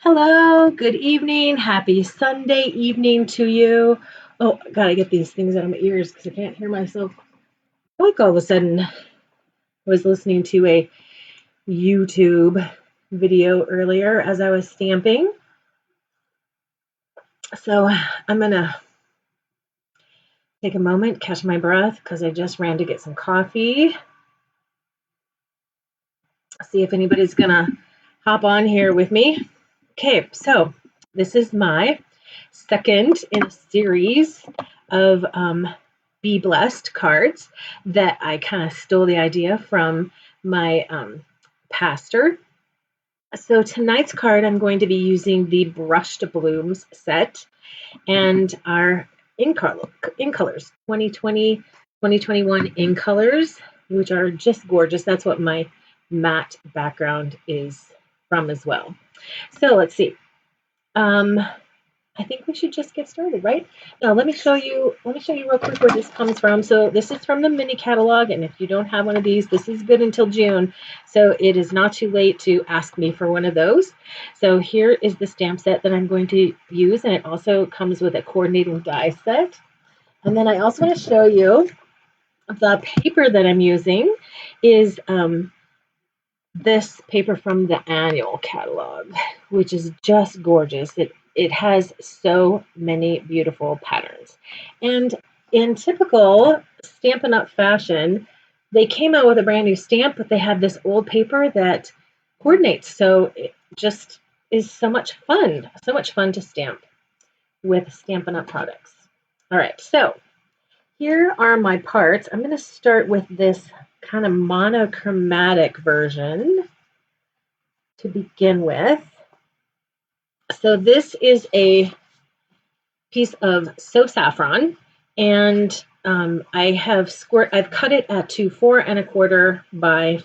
Hello, good evening. Happy Sunday evening to you. Oh, I gotta get these things out of my ears because I can't hear myself. Like all of a sudden, I was listening to a YouTube video earlier as I was stamping. So I'm gonna take a moment, catch my breath because I just ran to get some coffee. See if anybody's gonna hop on here with me. Okay, so this is my second in a series of Be Blessed cards that I kind of stole the idea from my pastor. So tonight's card, I'm going to be using the Brushed Blooms set and our in colors, 2020, 2021 in colors, which are just gorgeous. That's what my matte background is from as well. So let's see. I think we should just get started, right? Now, let me show you real quick where this comes from. So this is from the mini catalog, and if you don't have one of these, this is good until June. So it is not too late to ask me for one of those. So here is the stamp set that I'm going to use, and it also comes with a coordinating die set. And then I also want to show you the paper that I'm using is this paper from the annual catalog, which is just gorgeous. It has so many beautiful patterns. And in typical Stampin' Up! Fashion, they came out with a brand new stamp, but they have this old paper that coordinates. So it just is so much fun to stamp with Stampin' Up! Products. All right, so here are my parts. I'm going to start with this kind of monochromatic version to begin with. So this is a piece of So Saffron, and I've cut it to 4 1/4 by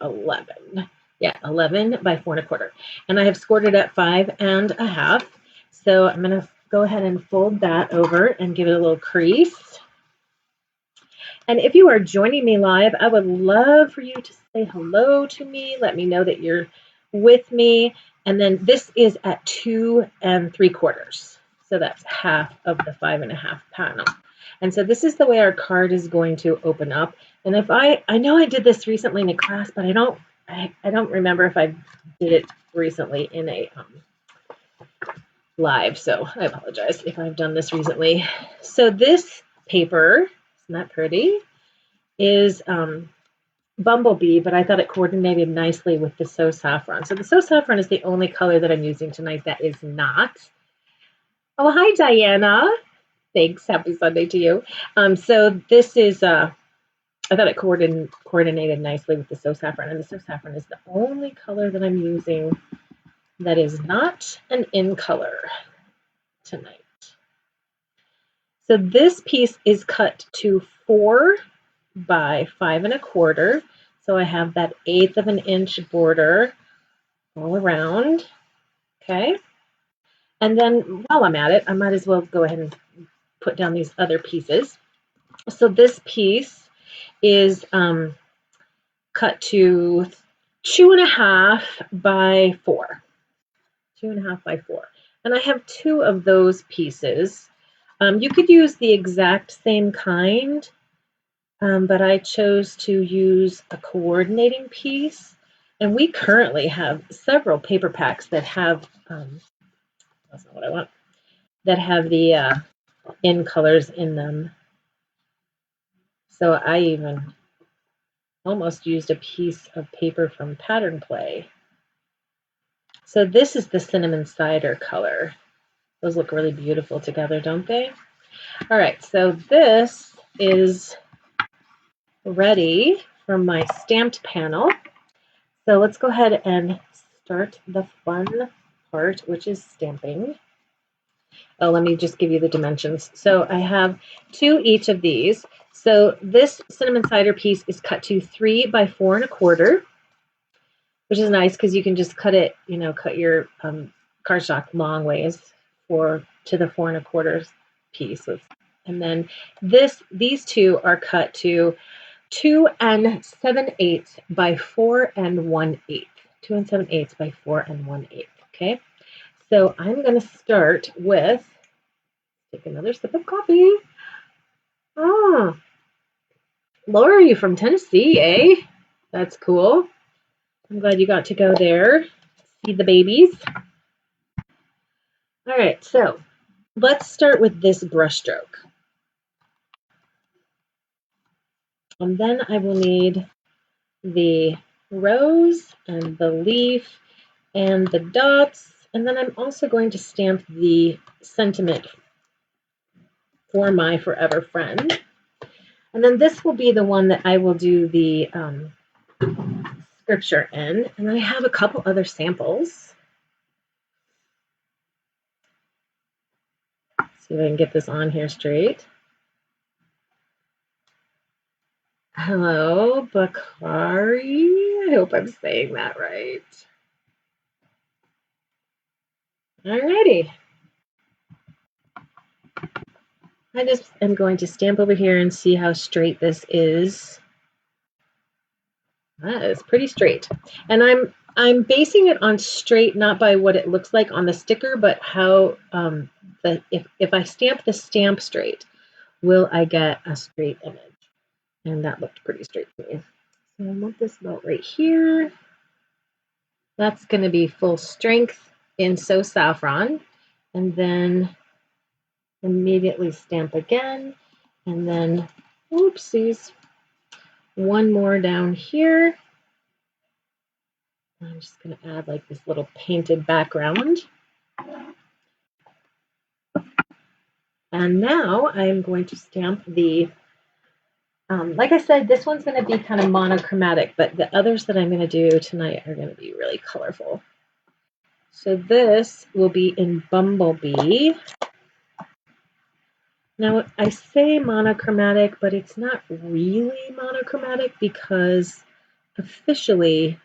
11. Yeah, 11 by 4 1/4. And I have scored it at 5 1/2. So I'm going to go ahead and fold that over and give it a little crease. And if you are joining me live, I would love for you to say hello to me. Let me know that you're with me. And then this is at 2 3/4. So that's half of the 5 1/2 panel. And so this is the way our card is going to open up. And if I know I did this recently in a class, but I don't remember if I did it recently in a live. So I apologize if I've done this recently. So this paper, isn't that pretty? Is Bumblebee, but I thought it coordinated nicely with the So Saffron. So the So Saffron is the only color that I'm using tonight that is not. Oh, hi, Diana. Thanks. Happy Sunday to you. So this is, I thought it coordinated nicely with the So Saffron, and the So Saffron is the only color that I'm using that is not an in color tonight. So this piece is cut to 4 by 5 1/4. So I have that 1/8 of an inch border all around. Okay. And then while I'm at it, I might as well go ahead and put down these other pieces. So this piece is cut to 2 1/2 by 4. 2 1/2 by 4. And I have 2 of those pieces. You could use the exact same kind, but I chose to use a coordinating piece. And we currently have several paper packs that have, that's not what I want, that have the in colors in them. So I even almost used a piece of paper from Pattern Play. So this is the cinnamon cider color. Those look really beautiful together, don't they? All right, so this is ready for my stamped panel. So let's go ahead and start the fun part, which is stamping. Oh, let me just give you the dimensions. So I have 2 each of these. So this cinnamon cider piece is cut to 3 by 4 1/4, which is nice because you can just cut it, cut your cardstock long ways to the 4 1/4 piece. And then these 2 are cut to 2 7/8 by 4 1/8. 2 7/8 by 4 1/8. Okay, so I'm going to start with, take another sip of coffee. Oh, Laura, you from Tennessee, eh? That's cool. I'm glad you got to go there, see the babies. All right, so let's start with this brush stroke. And then I will need the rose and the leaf and the dots. And then I'm also going to stamp the sentiment for my forever friend. And then this will be the one that I will do the scripture in. And then I have a couple other samples. See if I can get this on here straight. Hello, Bakari. I hope I'm saying that right. Alrighty. I just am going to stamp over here and see how straight this is. That is pretty straight. And I'm basing it on straight, not by what it looks like on the sticker, but how if I stamp the stamp straight, will I get a straight image? And that looked pretty straight to me. So I want this about right here. That's going to be full strength in So Saffron. And then immediately stamp again. And then, oopsies, one more down here. I'm just going to add like this little painted background. And now I'm going to stamp the, like I said, this one's going to be kind of monochromatic, but the others that I'm going to do tonight are going to be really colorful. So this will be in Bumblebee. Now I say monochromatic, but it's not really monochromatic because officially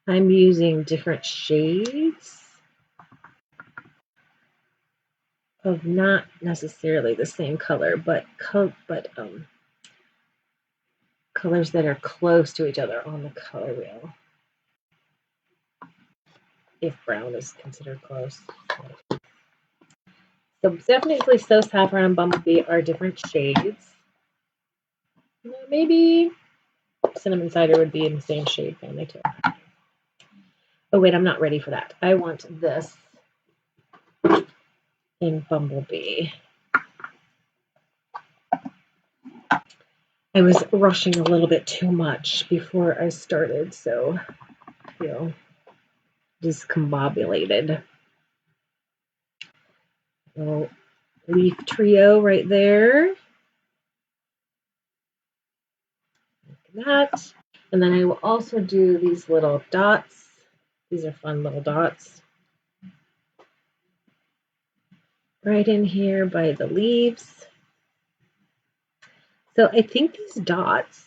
I'm using different shades of not necessarily the same color, but colors that are close to each other on the color wheel. If brown is considered close. So definitely So Saffron and Bumblebee are different shades. Maybe Cinnamon Cider would be in the same shade family too. Oh wait, I'm not ready for that. I want this in Bumblebee. I was rushing a little bit too much before I started, so I feel discombobulated. Little leaf trio right there. Like that. And then I will also do these little dots. These are fun little dots. Right in here by the leaves. So I think these dots,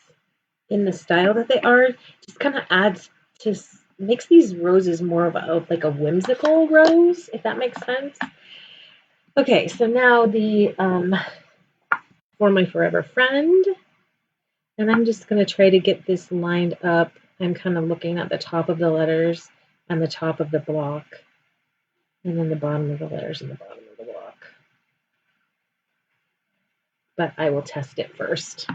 in the style that they are, just kind of adds to, makes these roses more of a, like a whimsical rose, if that makes sense. Okay, so now the For My Forever Friend, and I'm just going to try to get this lined up. I'm kind of looking at the top of the letters and the top of the block, and then the bottom of the letters and the bottom of the block. But I will test it first.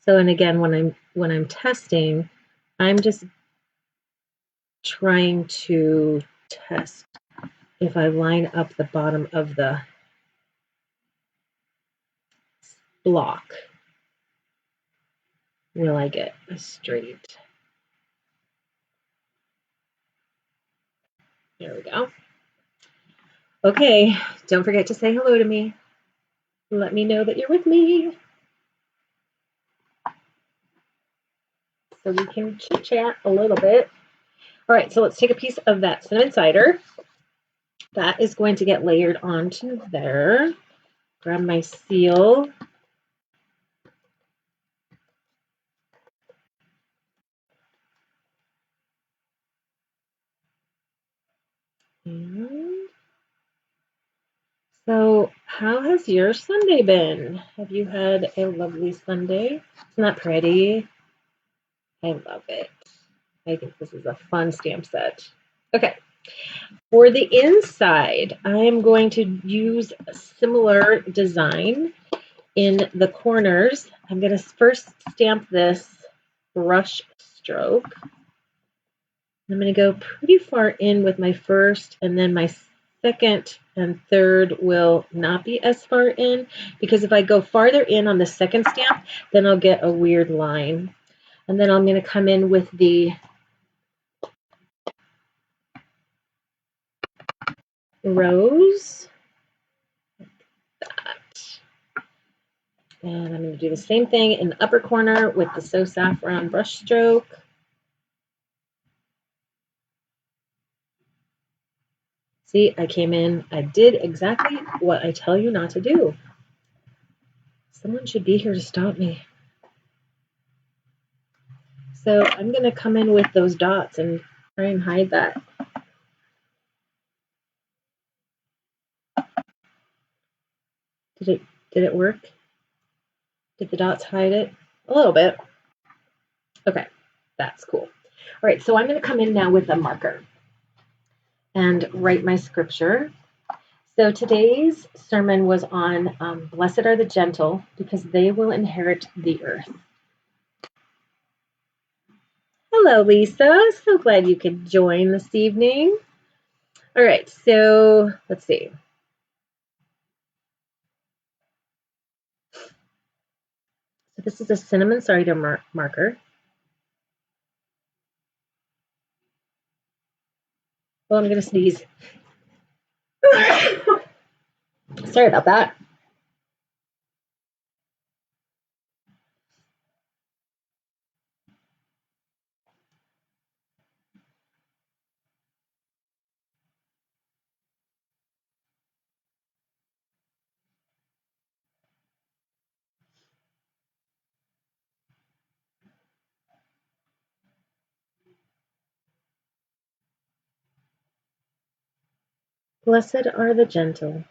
So, and again, when I'm testing, I'm just trying to test if I line up the bottom of the block, will I get a straight? There we go. Okay, don't forget to say hello to me. Let me know that you're with me, so we can chit chat a little bit. All right, so let's take a piece of that cinnamon cider. That is going to get layered onto there. Grab my seal. And so how has your Sunday been? Have you had a lovely Sunday? Isn't that pretty? I love it. I think this is a fun stamp set. Okay. For the inside, I am going to use a similar design in the corners. I'm going to first stamp this brush stroke. I'm going to go pretty far in with my first, and then my second and third will not be as far in, because if I go farther in on the second stamp, then I'll get a weird line. And then I'm going to come in with the rose. And I'm going to do the same thing in the upper corner with the So Saffron brush stroke. See, I came in, I did exactly what I tell you not to do. Someone should be here to stop me. So I'm going to come in with those dots and try and hide that. Did it work? Did the dots hide it? A little bit. Okay, that's cool. All right, so I'm going to come in now with a marker and write my scripture. So today's sermon was on Blessed are the gentle, because they will inherit the earth. Hello, Lisa. So glad you could join this evening. All right, so let's see. So this is a cinnamon cider marker. Well, I'm going to sneeze. Sorry about that. Blessed are the gentle,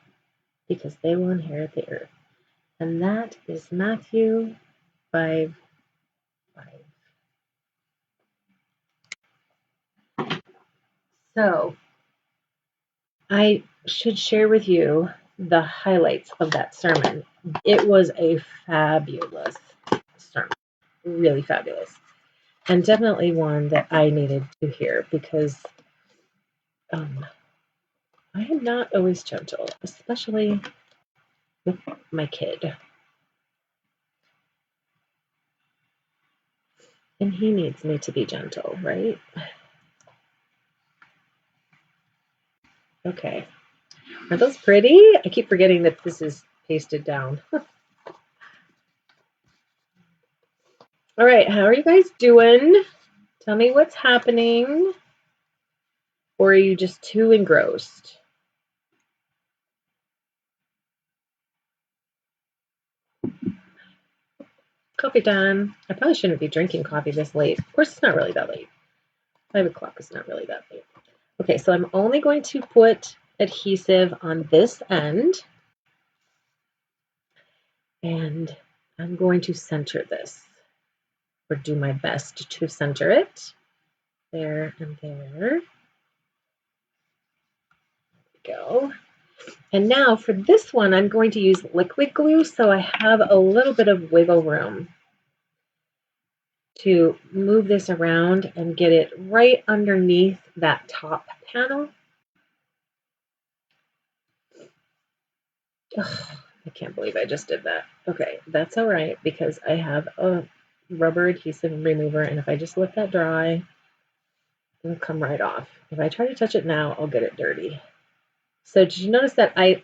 because they will inherit the earth. And that is Matthew 5:5. So I should share with you the highlights of that sermon. It was a fabulous sermon, really fabulous, and definitely one that I needed to hear, because I am not always gentle, especially with my kid. And he needs me to be gentle, right? Okay. Are those pretty? I keep forgetting that this is pasted down. All right, how are you guys doing? Tell me what's happening. Or are you just too engrossed? Coffee time. I probably shouldn't be drinking coffee this late. Of course, it's not really that late. 5 o'clock is not really that late. Okay, so I'm only going to put adhesive on this end. And I'm going to center this, or do my best to center it. There and there. There we go. And now for this one, I'm going to use liquid glue, so I have a little bit of wiggle room to move this around and get it right underneath that top panel. Ugh, I can't believe I just did that. Okay, that's all right, because I have a rubber adhesive remover, and if I just let that dry, it'll come right off. If I try to touch it now, I'll get it dirty. So did you notice that I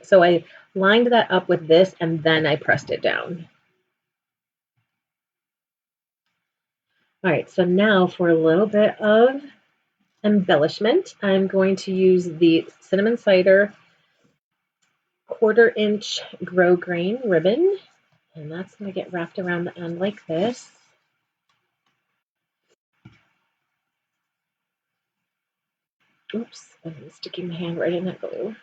lined that up with this, and then I pressed it down. All right, so now for a little bit of embellishment, I'm going to use the cinnamon cider 1/4-inch grosgrain ribbon, and that's going to get wrapped around the end like this. Oops, I'm sticking my hand right in that glue.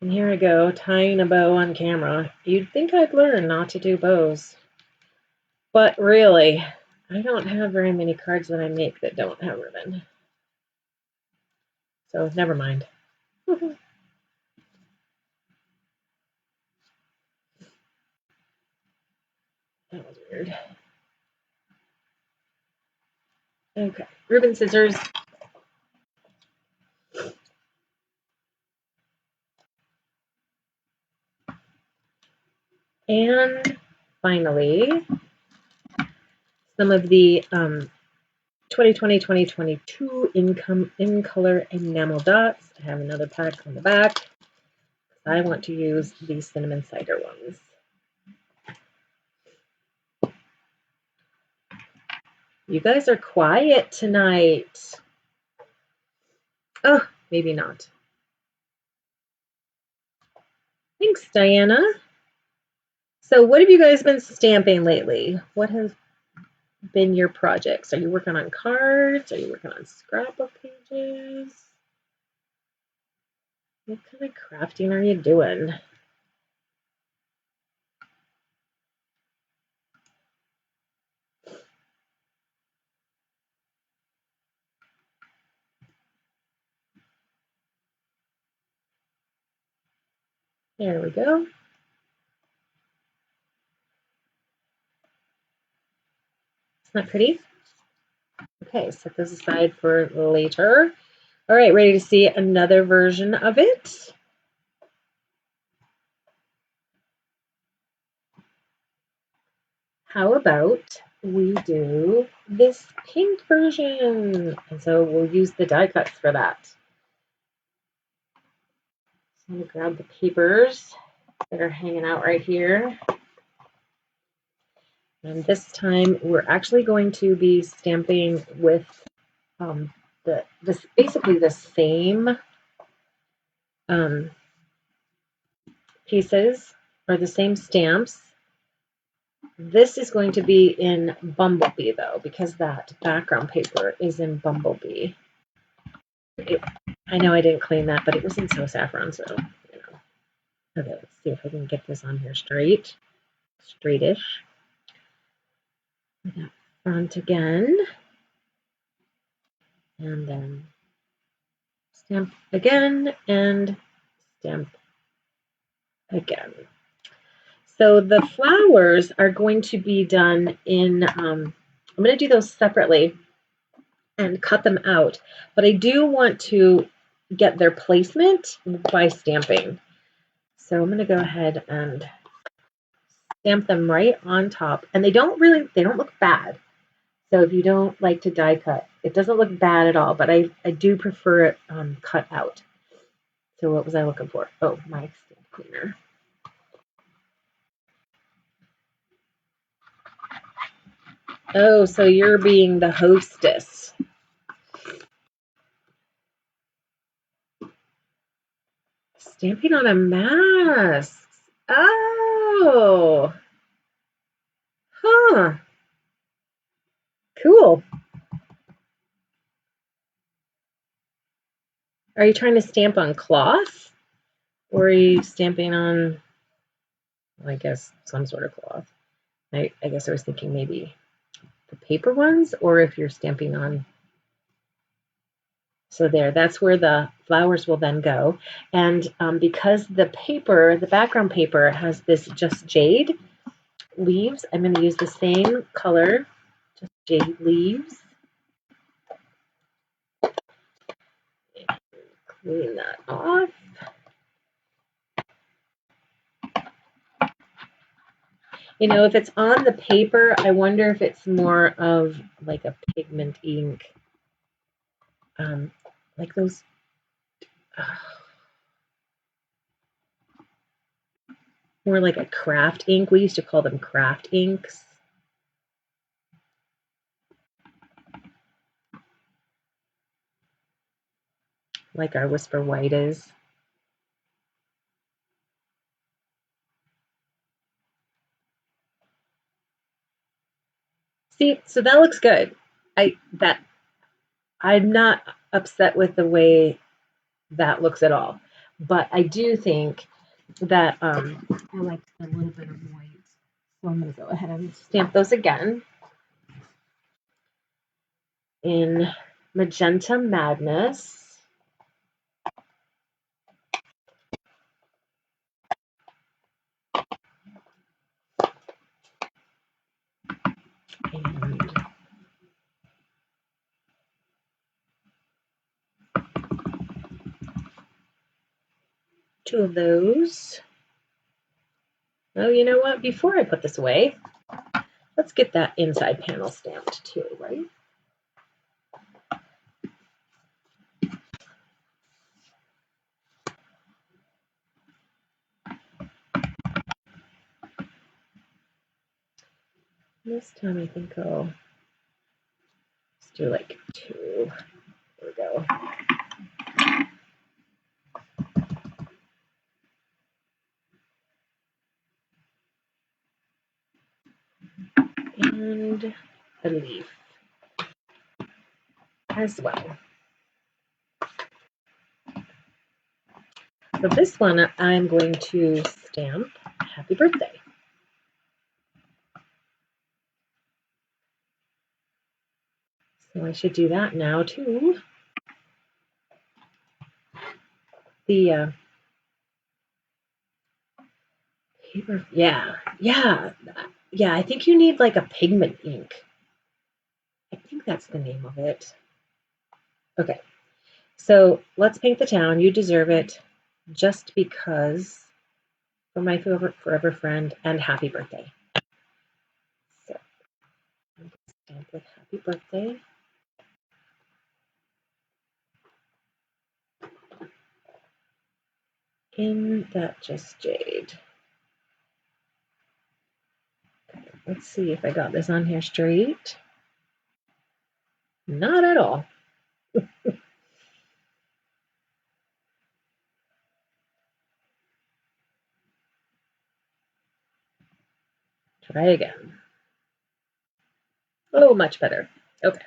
And here I go, tying a bow on camera. You'd think I'd learn not to do bows. But really, I don't have very many cards that I make that don't have ribbon. So never mind. That was weird. Okay, ribbon scissors. And finally, some of the 2020-2022 in color enamel dots. I have another pack on the back. I want to use these cinnamon cider ones. You guys are quiet tonight. Oh, maybe not. Thanks, Diana. So what have you guys been stamping lately? What have been your projects? Are you working on cards? Are you working on scrapbook pages? What kind of crafting are you doing? There we go. Isn't that pretty? Okay, set this aside for later. All right, ready to see another version of it? How about we do this pink version? And so we'll use the die cuts for that. So I'm going to grab the papers that are hanging out right here. And this time we're actually going to be stamping with basically the same pieces or the same stamps. This is going to be in Bumblebee though, because that background paper is in Bumblebee. I know I didn't clean that, but it was in So Saffron, so you know. Okay, let's see if I can get this on here straightish. That front again, and then stamp again and stamp again. So the flowers are going to be done in, I'm going to do those separately and cut them out, but I do want to get their placement by stamping. So I'm going to go ahead and stamp them right on top, and they don't look bad. So if you don't like to die cut, it doesn't look bad at all, but I do prefer it cut out. So what was I looking for? Oh, my stamp cleaner. Oh, so you're being the hostess. Stamping on a mask. Oh. Huh. Cool. Are you trying to stamp on cloth? Or are you stamping on, well, I guess, some sort of cloth? I guess I was thinking maybe the paper ones, or if you're stamping on. So there, that's where the flowers will then go. And because the paper, the background paper has this Just Jade leaves, I'm going to use the same color, Just Jade leaves. Clean that off. You know, if it's on the paper, I wonder if it's more of like a pigment ink. Like those. More like a craft ink. We used to call them craft inks. Like our Whisper White is. See, so that looks good. I'm not upset with the way that looks at all. but I do think that I like a little bit of white. So I'm going to go ahead and stamp those again in Magenta Madness. And two of those. Oh, you know what? Before I put this away, let's get that inside panel stamped too, right? This time I think I'll just do like two. There we go. And a leaf as well. So this one I'm going to stamp Happy Birthday. So I should do that now too. The paper, yeah. I think you need like a pigment ink. I think that's the name of it. Okay, so let's paint the town. You deserve it, just because, for my forever friend, and happy birthday. So I'm going to stamp with happy birthday. In that Just Jade. Okay, let's see if I got this on here straight. Not at all. Try again. Oh, much better. Okay.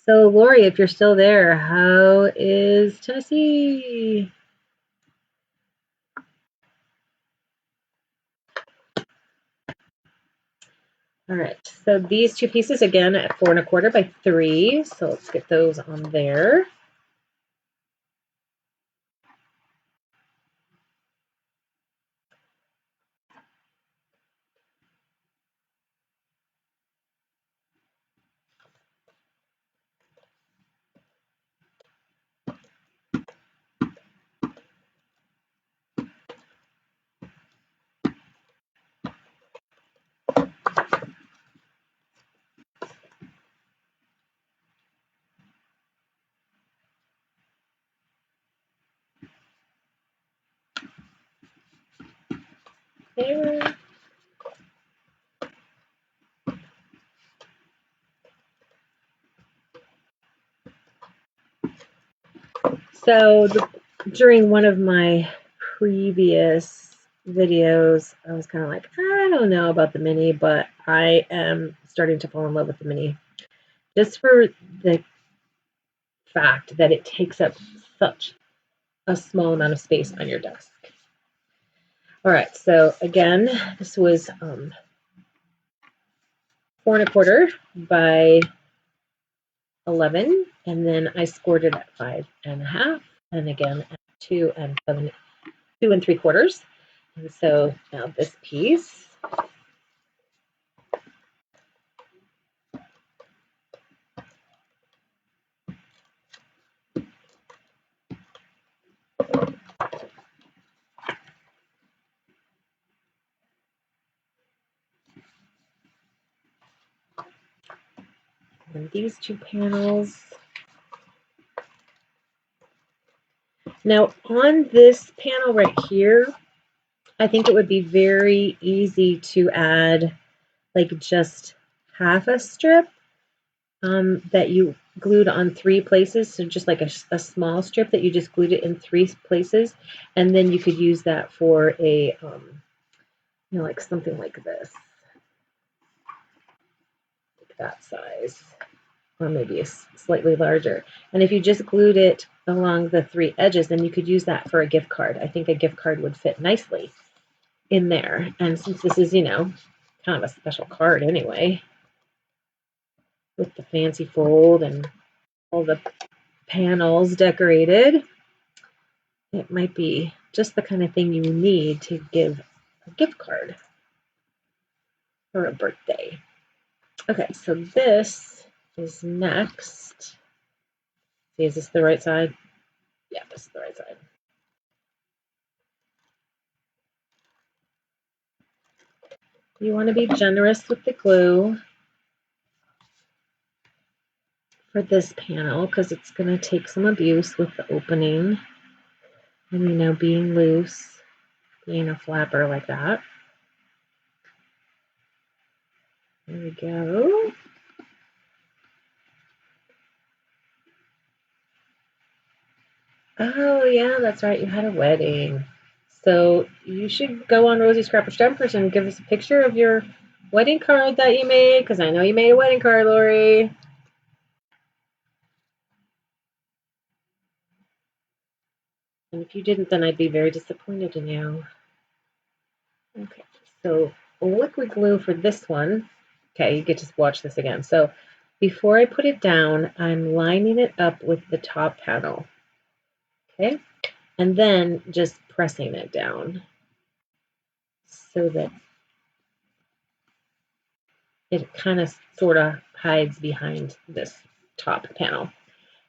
So, Lori, if you're still there, how is Tennessee? All right, so these two pieces again at 4 1/4 by 3. So let's get those on there. There. So during one of my previous videos, I was kind of like, I don't know about the mini, but I am starting to fall in love with the mini. Just for the fact that it takes up such a small amount of space on your desk. All right, so again, this was 4 1/4 by 11, and then I scored it at 5 1/2, and again at 2 3/4. And so now this piece, and these two panels. Now on this panel right here, I think it would be very easy to add like just half a strip that you glued on 3 places. So just like a small strip that you just glued it in 3 places. And then you could use that for a, like something like this. Like that size. or maybe slightly larger. And if you just glued it along the 3 edges, then you could use that for a gift card. I think a gift card would fit nicely in there. And since this is, kind of a special card anyway, with the fancy fold and all the panels decorated, it might be just the kind of thing you need to give a gift card for a birthday. Okay, so this is next. See, is this the right side? Yeah, this is the right side. You want to be generous with the glue for this panel because it's going to take some abuse with the opening and, being loose, being a flapper like that. There we go. Oh, yeah, that's right. You had a wedding. So you should go on Rosie Scrapper Stampers and give us a picture of your wedding card that you made, because I know you made a wedding card, Lori. And if you didn't, then I'd be very disappointed in you. Okay, so liquid glue for this one. Okay, you get to watch this again. So before I put it down, I'm lining it up with the top panel. Okay, and then just pressing it down so that it kind of sort of hides behind this top panel.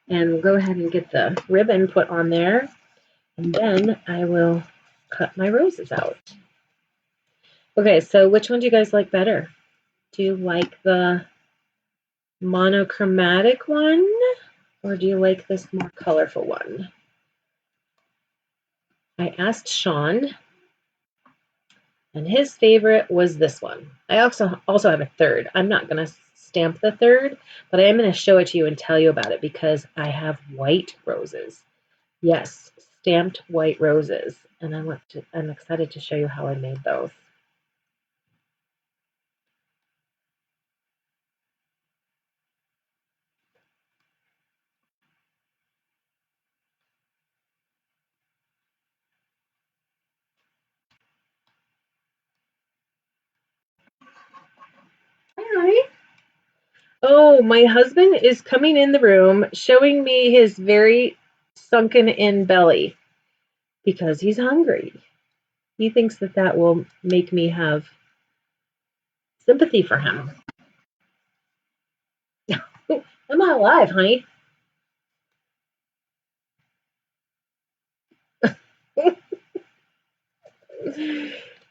And we'll go ahead and get the ribbon put on there, and then I will cut my roses out. Okay, so which one do you guys like better? Do you like the monochromatic one, or do you like this more colorful one? I asked Sean, and his favorite was this one. I also have a third. I'm not going to stamp the third, but I am going to show it to you and tell you about it because I have white roses. Yes, stamped white roses, and I'm excited to show you how I made those. Hi. Oh, my husband is coming in the room showing me his very sunken in belly because he's hungry. He thinks that will make me have sympathy for him. I'm not alive, honey.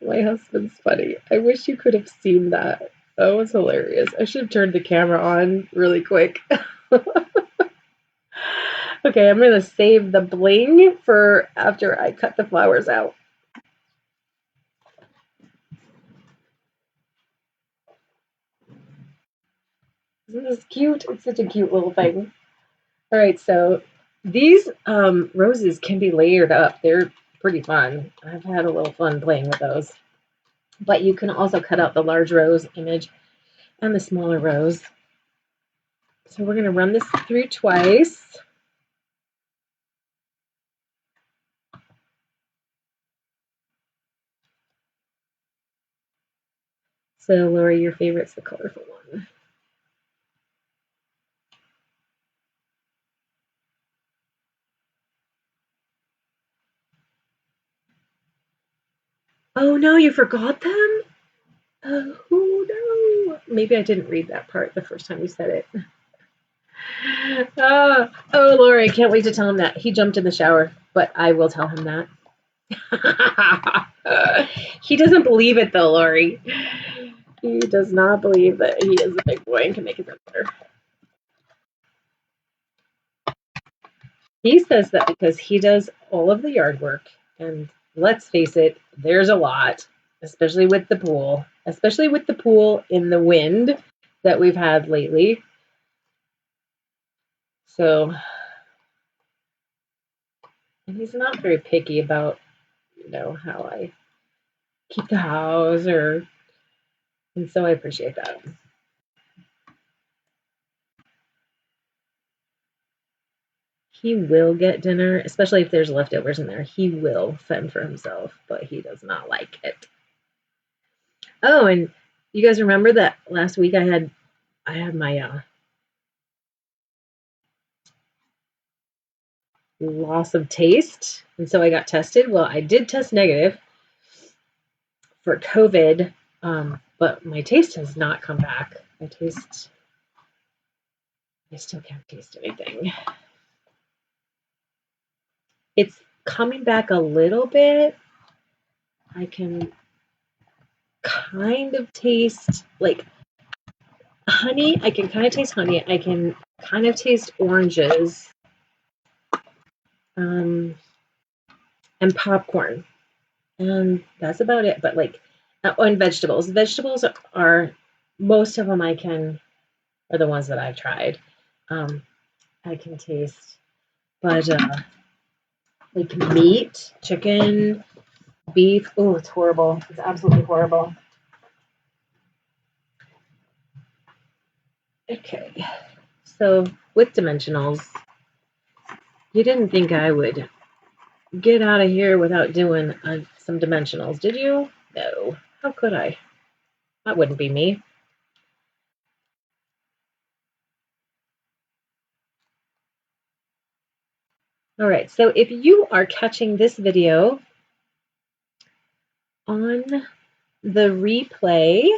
My husband's funny. I wish you could have seen that. That was hilarious. I should have turned the camera on really quick. Okay, I'm going to save the bling for after I cut the flowers out. Isn't this cute? It's such a cute little thing. All right, so these roses can be layered up. They're pretty fun. I've had a little fun playing with those. But you can also cut out the large rose image and the smaller rose. So we're going to run this through twice. So Lori, your favorite's the colorful one. Oh no, you forgot them? Oh no. Maybe I didn't read that part the first time you said it. Oh, Lori, I can't wait to tell him that. He jumped in the shower, but I will tell him that. He doesn't believe it though, Lori. He does not believe that he is a big boy and can make it better. He says that because he does all of the yard work, and let's face it, there's a lot, especially with the pool in the wind that we've had lately. So, and he's not very picky about, how I keep the house and so I appreciate that. he will get dinner, especially if there's leftovers in there. He will fend for himself, but he does not like it. Oh, and you guys remember that last week I had my loss of taste, and so I got tested. Well, I did test negative for COVID, but my taste has not come back. I still can't taste anything. It's coming back a little bit. I can kind of taste like honey. I can kind of taste honey. I can kind of taste oranges, and popcorn, and that's about it. But like, and vegetables. Vegetables are most of them are the ones that I've tried. I can taste, but like meat, chicken, beef. Oh, it's horrible. It's absolutely horrible. Okay, so with dimensionals, you didn't think I would get out of here without doing some dimensionals, did you? No. How could I? That wouldn't be me. All right, so if you are catching this video on the replay,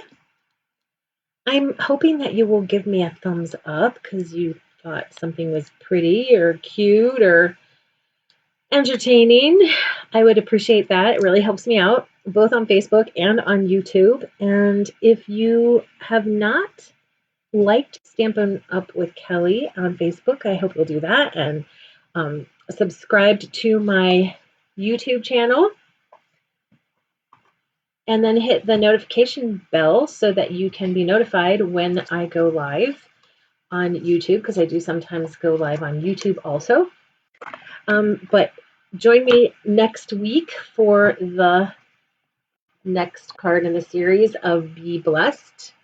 I'm hoping that you will give me a thumbs up because you thought something was pretty or cute or entertaining. I would appreciate that. It really helps me out, both on Facebook and on YouTube. And if you have not liked Stampin' Up with Kelly on Facebook, I hope you'll do that, and subscribed to my YouTube channel, and then hit the notification bell so that you can be notified when I go live on YouTube, because I do sometimes go live on YouTube also. But join me next week for the next card in the series of Be Blessed.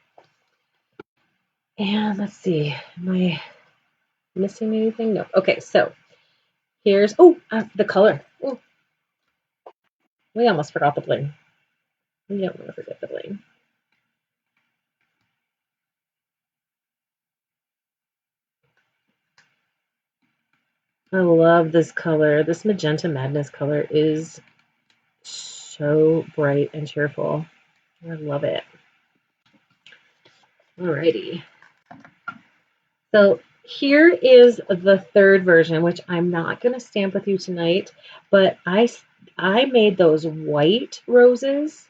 And let's see, am I missing anything? No. Okay, so here's, the color. Oh, we almost forgot the bling. We don't want to forget the bling. I love this color. This Magenta Madness color is so bright and cheerful. I love it. Alrighty. So here is the third version, which I'm not going to stamp with you tonight, but I made those white roses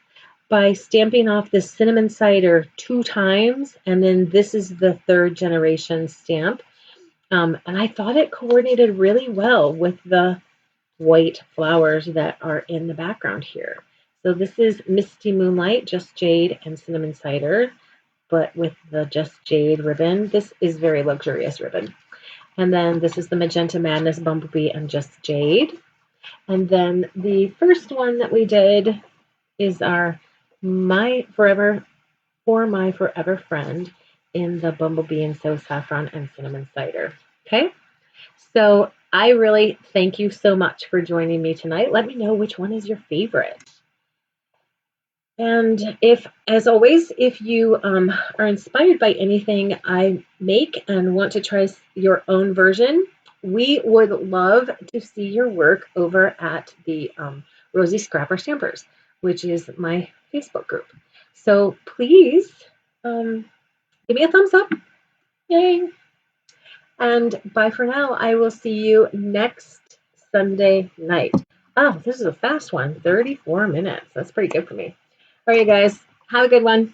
by stamping off the cinnamon cider 2 times, and then this is the 3rd generation stamp. And I thought it coordinated really well with the white flowers that are in the background here. So this is Misty Moonlight, Just Jade, and Cinnamon Cider, but with the Just Jade ribbon. This is very luxurious ribbon. And then this is the Magenta Madness Bumblebee and Just Jade. And then the first one that we did is our My Forever Friend in the Bumblebee and So Saffron and Cinnamon Cider. Okay, so I really thank you so much for joining me tonight. Let me know which one is your favorite. And if, as always, if you are inspired by anything I make and want to try your own version, we would love to see your work over at the Rosie Scrapper Stampers, which is my Facebook group. So please give me a thumbs up. Yay! And bye for now. I will see you next Sunday night. Oh, this is a fast one, 34 minutes. That's pretty good for me. All right, guys, have a good one.